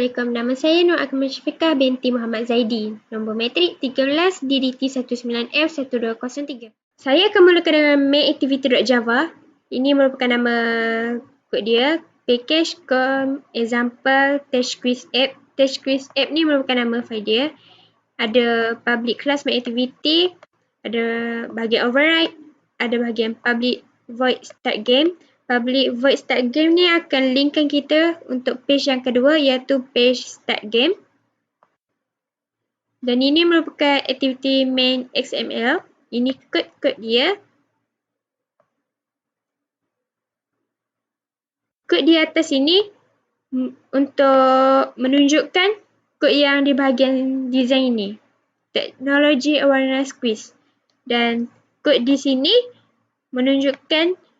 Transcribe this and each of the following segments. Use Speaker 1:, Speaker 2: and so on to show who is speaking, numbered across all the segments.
Speaker 1: Assalamualaikum, nama saya Nur Akmal Syafiqah binti Muhammad Zaidi. Nombor matrik 13 DDT 19F1203. Saya akan mulakan dengan main-activity.java. Ini merupakan nama kod dia. Package com example TechQuizApp. TechQuizApp ni merupakan nama file dia. Ada public class main-activity, ada bahagian override, ada bahagian public void start game. Public void start game ni akan linkkan kita untuk page yang kedua iaitu page start game. Dan ini merupakan aktiviti main XML. Ini kod dia. Kod di atas ini untuk menunjukkan kod yang di bahagian design ini. Technology Awareness Quiz. Dan kod di sini menunjukkan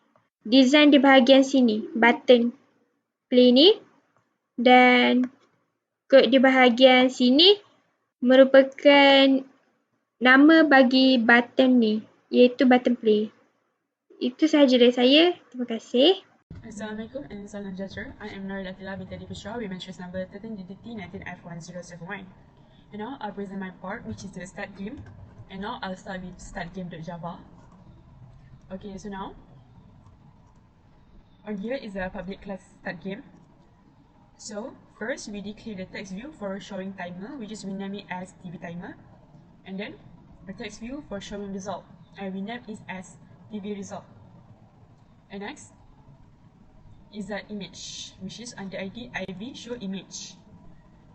Speaker 1: design di bahagian sini, button play ni, dan kod di bahagian sini merupakan nama bagi button ni, iaitu button play. Itu sahaja dari saya. Terima kasih.
Speaker 2: Assalamualaikum and salam sejahtera. I am Nur Latila binti Busra, women choice number 13 DDT 19F1071. And now I'll present my part, which is the start game. And now I'll start with startgame.java. Okay, so now on here is a public class start game. So first we declare the text view for showing timer, which is we name it as TV timer, and then the text view for showing result, and we name it as TV result. And next is the image, which is under ID IV show image,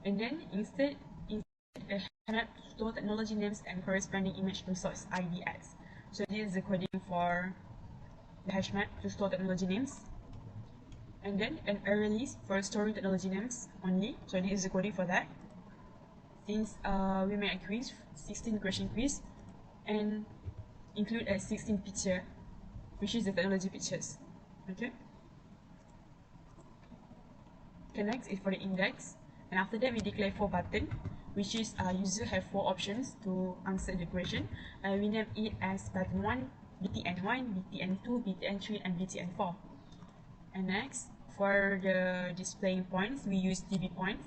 Speaker 2: and then instead the map store technology names and corresponding image resource IDs. So this is the coding for the hash map to store technology names, and then an array list for storing technology names only. So this is the coding for that. Since we made a quiz, 16 question quiz, and include a 16 picture, which is the technology pictures. Okay. Okay, next is for the index, and after that we declare 4 button, which is user have 4 options to answer the question. We name it as button 1, BTN1, BTN2, BTN3, and BTN4. And next, for the displaying points, we use DB points,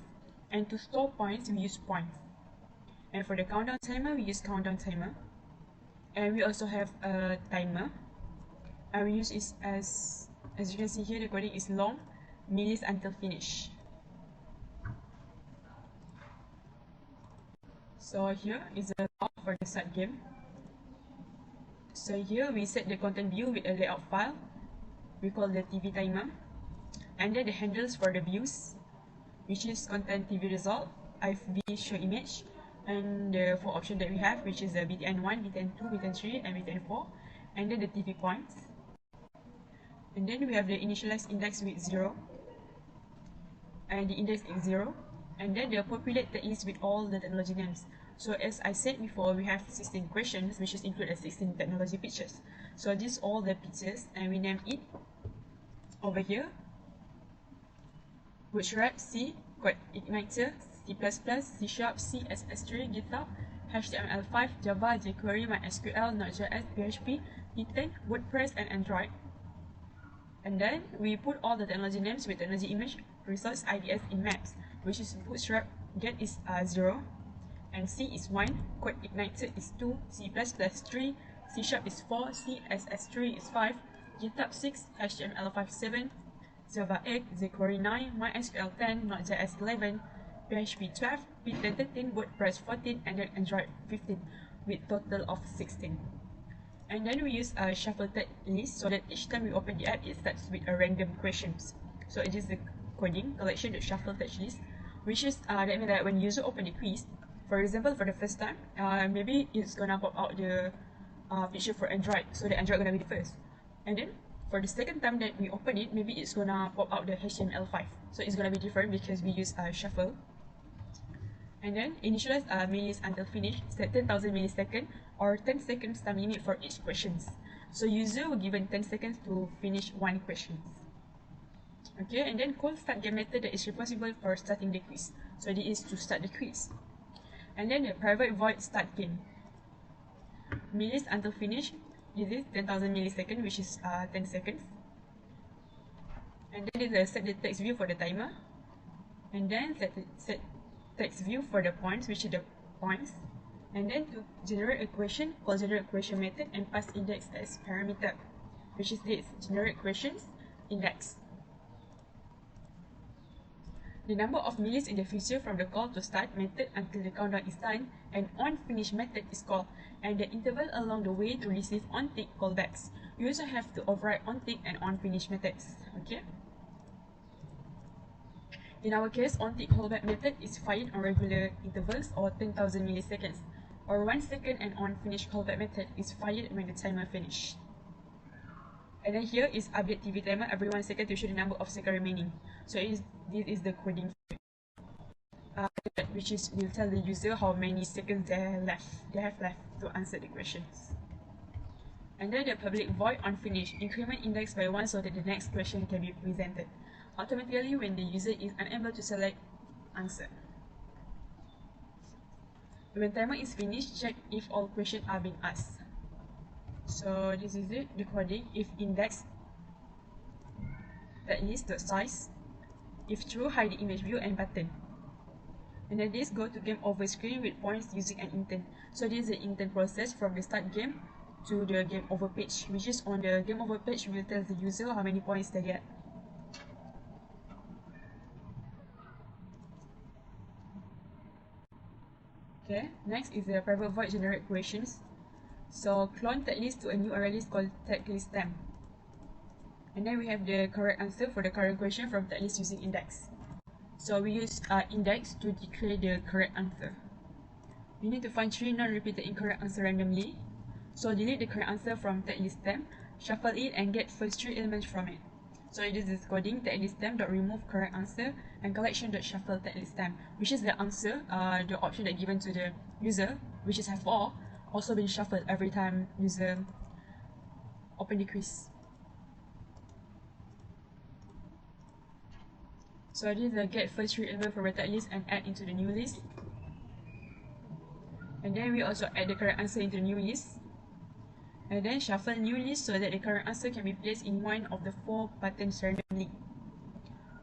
Speaker 2: and to store points, we use points. And for the countdown timer, we use countdown timer. And we also have a timer, and we use it as you can see here, the coding is long, millis until finish. So here is the layout for the start game. So here we set the content view with a layout file. We call the TV timer, and then the handles for the views, which is content TV result, IV show image, and the 4 options that we have, which is the BTN1, BTN2, BTN3, and BTN4, and then the TV points. And then we have the initialized index with 0, and the index is 0, and then the populated list with all the technology names. So as I said before, we have 16 questions, which is include 16 technology pictures. So these all the pictures, and we name it over here: Bootstrap, C, Code Igniter, C++, C#, C, SS3, GitHub, HTML5, Java, jQuery, MySQL, Node.js, PHP, Python, WordPress, and Android. And then we put all the technology names with technology image resource IDs in maps, which is Bootstrap get is 0, and C is 1, Code Igniter is 2, C++ 3, C# is 4, CSS3 is 5, GitHub 6, HTML5 7, Java 8, jQuery 9, MySQL 10, Node.js 11, PHP 12, Python 13, WordPress 14, and then Android 15, with total of 16. And then we use a shuffled list, so that each time we open the app, it starts with a random questions. So it is the coding collection, the shuffled list, which is that means that when user open the quiz, for example, for the first time, maybe it's gonna pop out the picture for Android, so the Android gonna be the first. And then for the second time that we open it, maybe it's gonna pop out the HTML5, so it's gonna be different because we use shuffle. And then initialize millis until finish, set 10,000 milliseconds or 10 seconds time limit for each questions. So user will given 10 seconds to finish one question. Okay, and then call start game method that is responsible for starting the quiz. So this is to start the quiz. And then the private void start game. Millis until finish, this is 10,000 milliseconds, which is 10 seconds. And then set the text view for the timer. and then set text view for the points, which are the points, and then to generate a question, call generate question method and pass index as parameter, which is this generate questions index. The number of millis in the future from the call to start method until the countdown is done, and on finish method is called, and the interval along the way to receive on tick callbacks. You also have to override on tick and on finish methods. Okay. In our case, on tick callback method is fired on regular intervals or 10,000 milliseconds, or 1 second, and on finish callback method is fired when the timer finished. And then here is update TV timer every 1 second to show the number of seconds remaining. So this is the coding, which is will tell the user how many seconds they have left to answer the questions. And then the public void on finish, increment index by 1 so that the next question can be presented automatically when the user is unable to select answer. When timer is finished, check if all questions are being asked. So this is it, the coding. If index, that is the size. If true, hide the image view and button. And then this go to game over screen with points using an intent. So this is the intent process from the start game to the game over page, which is on the game over page will tell the user how many points they get. Okay, next is the private void generate questions. So clone tag list to a new array list called tag list temp. And then we have the correct answer for the current question from tag list using index. So we use index to declare the correct answer. We need to find 3 non-repeated incorrect answer randomly. So delete the correct answer from tag list temp, shuffle it and get first 3 elements from it. So it is this coding tag list temp.remove correct answer and collection.shuffle tag list temp, which is the answer, the option that given to the user, which is have all, also been shuffled every time user open the quiz. So this is the get first 3 element from a tag list and add into the new list. And then we also add the correct answer into the new list. And then shuffle new list so that the correct answer can be placed in one of the 4 buttons randomly,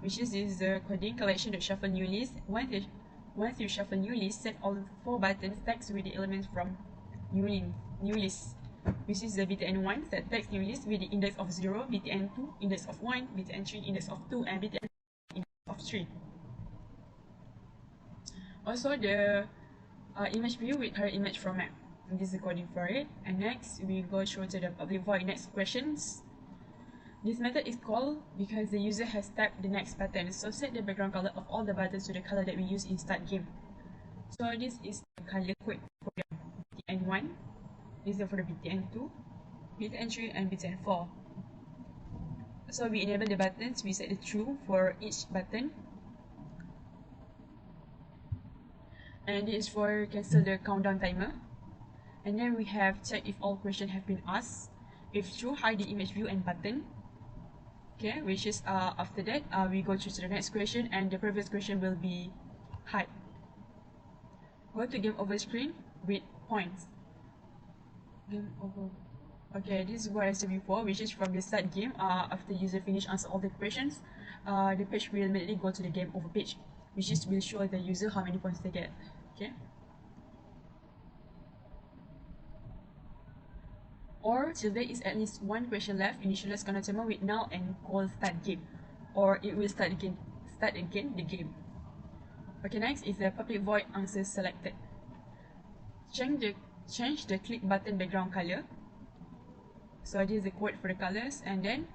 Speaker 2: which is the coding collection.shuffle new list. Once you shuffle new list, set all 4 buttons text with the elements from new list, which is the btn1 set text new list with the index of 0, btn2 index of 1, btn3 index of 2, and btn index of 3. Also the image view with current image format. And this is the coding for it. And next we go through to the public void next questions. This method is called because the user has tapped the next button. So set the background color of all the buttons to the color that we use in start game. So this is the color code for the btn1, this is for the btn2, btn3, and btn4. So we enable the buttons, we set the true for each button. And this is for cancel the countdown timer. And then we have check if all questions have been asked. If true, hide the image view and button. Okay, which is after that we go to the next question and the previous question will be hide. Go to game over screen with points. Game over. Okay, this is what I said before, which is from the start game. After user finish answer all the questions, the page will immediately go to the game over page, which is will show the user how many points they get. Okay. Or till there is at least 1 question left, initialize countdown timer with null and call start game, or it will start again the game. Okay, next is the public void answer selected. Change the click button background color. So this is the code for the colors, and then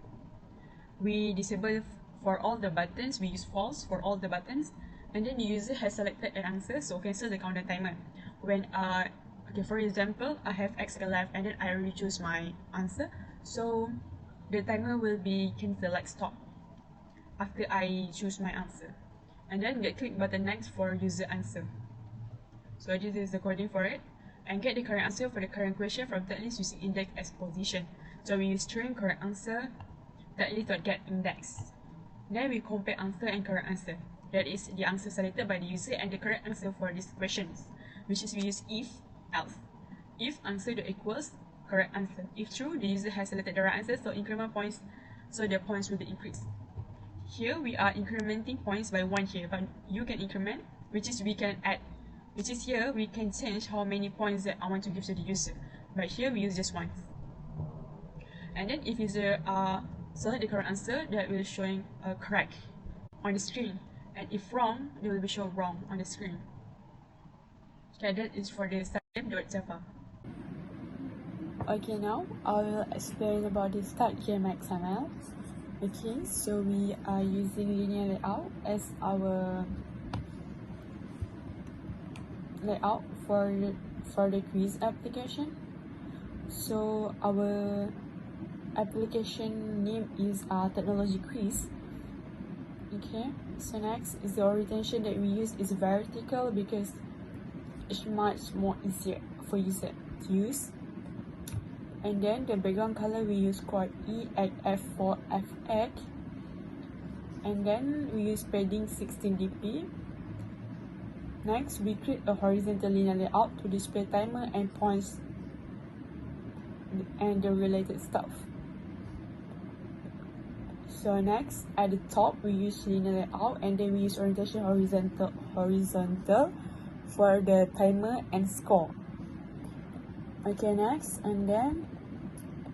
Speaker 2: we disable for all the buttons, we use false for all the buttons, and then the user has selected an answer, so cancel the countdown timer. When okay, for example, I have X left and then I already choose my answer, so the timer will be cancelled, like stop, after I choose my answer. And then get click button next for user answer. So this is the coding for it. And get the correct answer for the current question from tag list using index as position. So we use string correct answer tag list.get index. Then we compare answer and correct answer. That is the answer selected by the user and the correct answer for these questions, which is we use if else. If answer equals correct answer. If true, the user has selected the right answer, so increment points, so the points will be increased. here we are incrementing points by 1 here, but you can increment, which is we can add, which is here we can change how many points that I want to give to the user, but here we use just once. And then if user select the correct answer, that will showing correct on the screen, and if wrong, they will be shown wrong on the screen. Okay, that is for the start.java. Okay, now I will explain about the start game XML. Okay, so we are using linear layout as our layout for the quiz application. So our application name is technology quiz. Okay, so next is the orientation that we use is vertical because it's much more easier for user to use. And then the background color we use quad E8F for FX. And then we use padding 16 dp. Next, we create a horizontal linear layout to display timer and points and the related stuff. So next, at the top, we use linear layout and then we use orientation horizontal for the timer and score. Okay, next, and then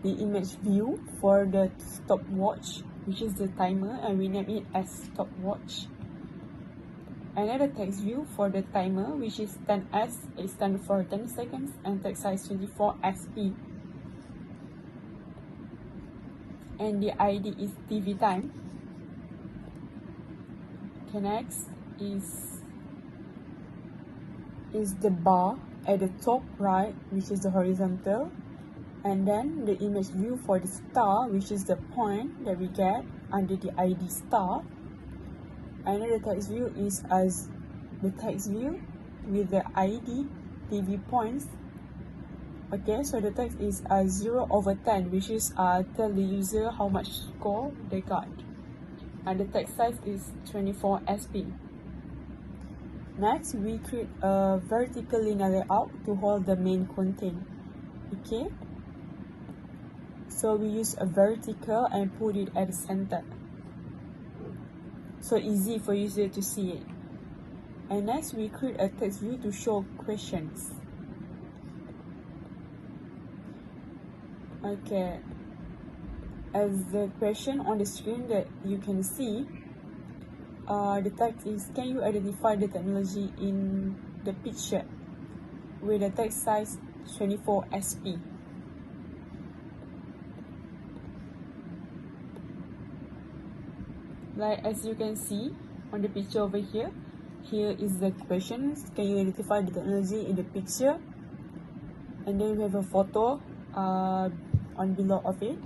Speaker 2: the image view for the stopwatch, which is the timer, and we name it as stopwatch. And then the text view for the timer, which is 10s, it stands for 10 seconds, and text size 24 SP. And the ID is TV time. Okay, next is the bar at the top right, which is the horizontal, and then the image view for the star, which is the point that we get under the ID star, and then the text view is as the text view with the ID TV points. Okay, so the text is 0/10, which is tell the user how much score they got, and the text size is 24 SP. Next, we create a vertical linear layout to hold the main content. Okay, so we use a vertical and put it at the center, so easy for user to see it. And next, we create a text view to show questions. Okay, as the question on the screen that you can see, the text is, can you identify the technology in the picture, with the text size 24 SP. Like as you can see on the picture over here, here is the questions, can you identify the technology in the picture, and then we have a photo on below of it.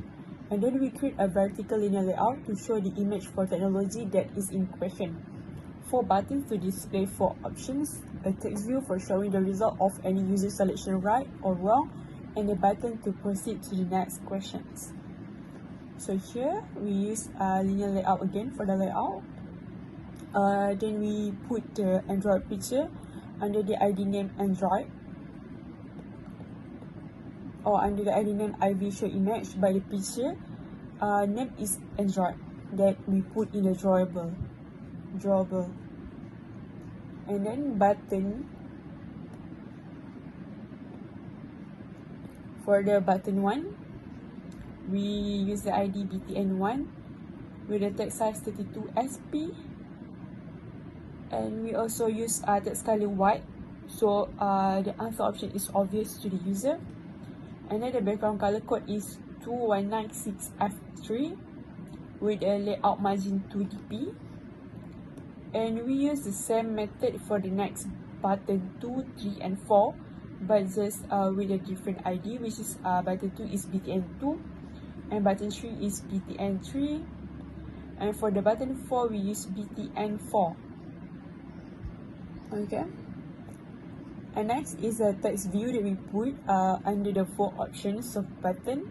Speaker 2: And then we create a vertical linear layout to show the image for technology that is in question. 4 buttons to display 4 options, a text view for showing the result of any user selection right or wrong, and a button to proceed to the next questions. So here we use a linear layout again for the layout. Then we put the Android picture under the ID name Android, or under the ID name IV show image by the picture. Name is Android that we put in the drawable. And then button, for the button 1, we use the ID BTN1 with the text size 32 SP, and we also use text color white, so the answer option is obvious to the user. And then the background color code is 2196F3 with a layout margin 2 dp. And we use the same method for the next button 2, 3, and 4, but just with a different ID, which is button 2 is BTN2 and button 3 is BTN3. And for the button 4, we use BTN4. Okay. And next is a text view that we put under the 4 options of button,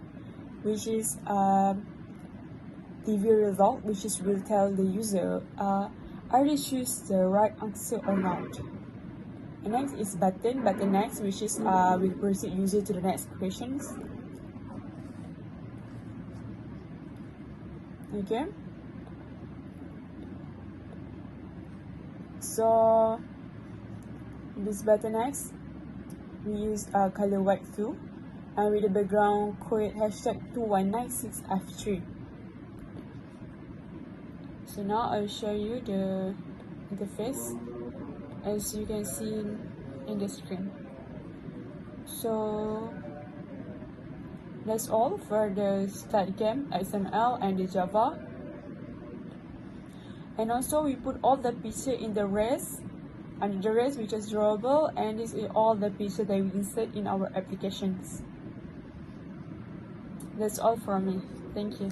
Speaker 2: which is TV result, which is will tell the user are they choose the right answer or not. And next is button next, which is will proceed user to the next questions. Okay. So this button X, we use color white fill, and with the background code #21996F3. So now I'll show you the interface as you can see in the screen. So that's all for the start game XML and the Java. And also we put all the picture in the res, and the res which is drawable, and this is all the picture that we insert in our applications. That's all from me. Thank you.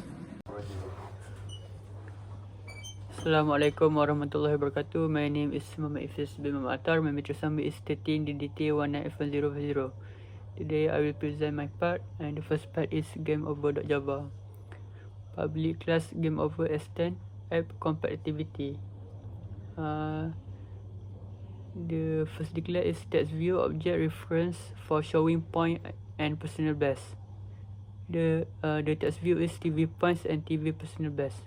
Speaker 3: Assalamualaikum warahmatullahi wabarakatuh. My name is Muhammad Ifis bin Muhammad Attar. My metric number is 13 DDT 19F1050. Today I will present my part, and the first part is game over.java. Public class game over S10 app compatibility. The first declare is text view object reference for showing point and personal best. The text view is TV points and TV personal best.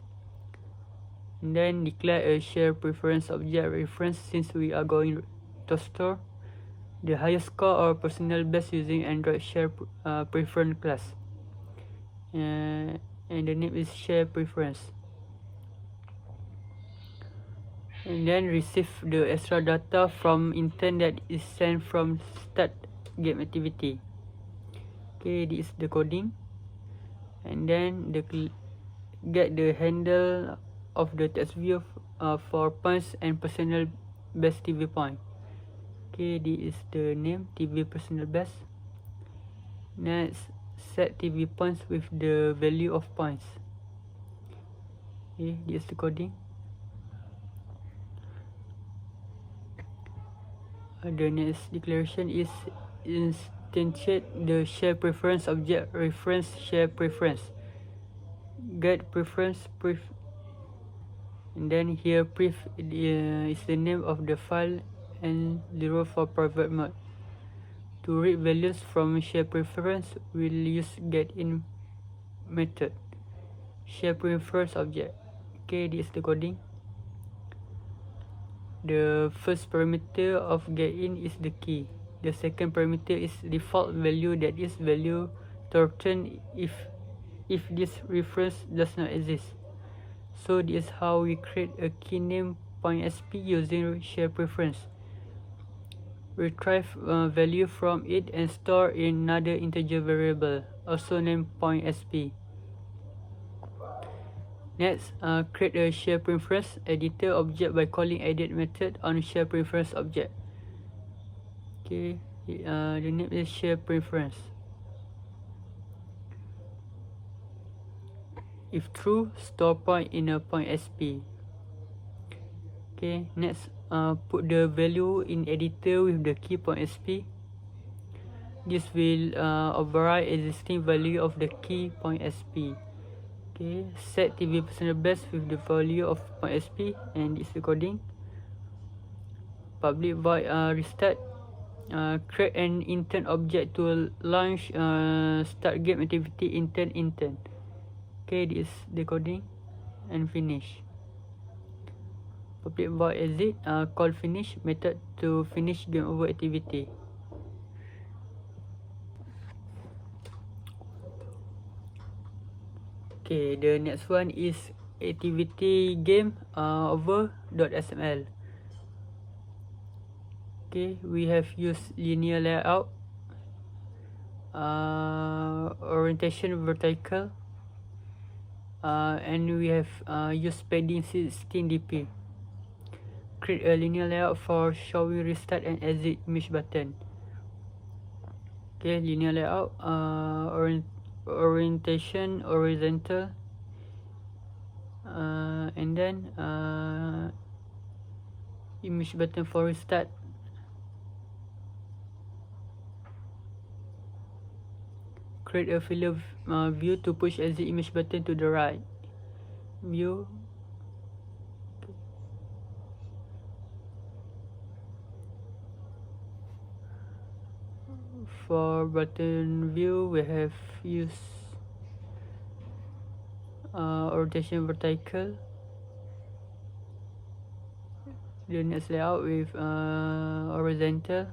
Speaker 3: And then declare a share preference object reference since we are going to store the highest score or personal best using Android share preference class. And the name is share preference. And then receive the extra data from intent that is sent from start game activity. Okay, this is the coding. And then get the handle of the text view for points and personal best TV point. Okay, this is the name TV personal best. Next, set TV points with the value of points. Okay, this is the coding. The next declaration is instantiate the share preference object reference share preference. Get preference and then here pref is the name of the file and 0 for private mode. To read values from share preference, we'll use getIn method. Share preference object. Okay, this is the coding. The first parameter of getIn is the key. The second parameter is default value, that is value to return if this reference does not exist. So this is how we create a key name .sp using share preference. Retrieve value from it and store in another integer variable, also named .sp. Next, create a share preference editor object by calling edit method on share preference object. Okay, the name is share preference. If true, store point in a .sp. Okay, next, put the value in editor with the key .sp. This will override existing value of the key .sp. Okay, set TV personal best with the value of .sp, and this recording. Public void restart. Create an intent object to launch start game activity intent. Okay, this is the coding and finish. Public void exit, call finish method to finish game over activity. Okay, the next one is activity game over.sml. Okay, we have used linear layout, orientation vertical, and we have used padding 16 dp. Create a linear layout for showing restart and exit image button. Okay, linear layout, orientation horizontal, and then image button for restart. Create a filler view to push exit image button to the right. View. For button view, we have used orientation vertical, the next layout with horizontal,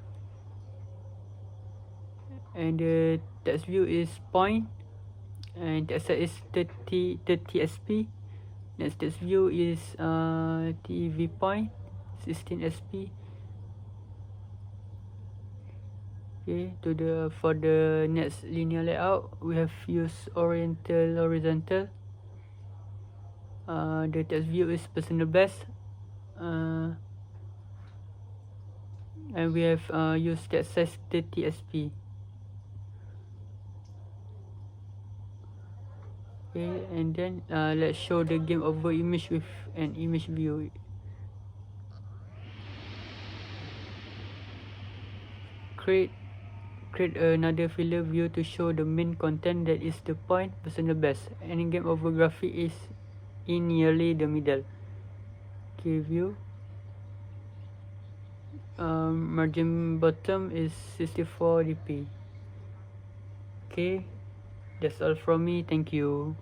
Speaker 3: and the text view is point, and text size is 30 sp. Next text view is TV point 16 sp. Okay, for the next linear layout, we have used horizontal. The text view is personal best, and we have used text size 30 sp. Okay, and then let's show the game over image with an image view. Create another filler view to show the main content, that is the point personal best. Any game over graphic is in nearly the middle. Okay, view. Margin bottom is 64 dp. Okay, that's all from me. Thank you.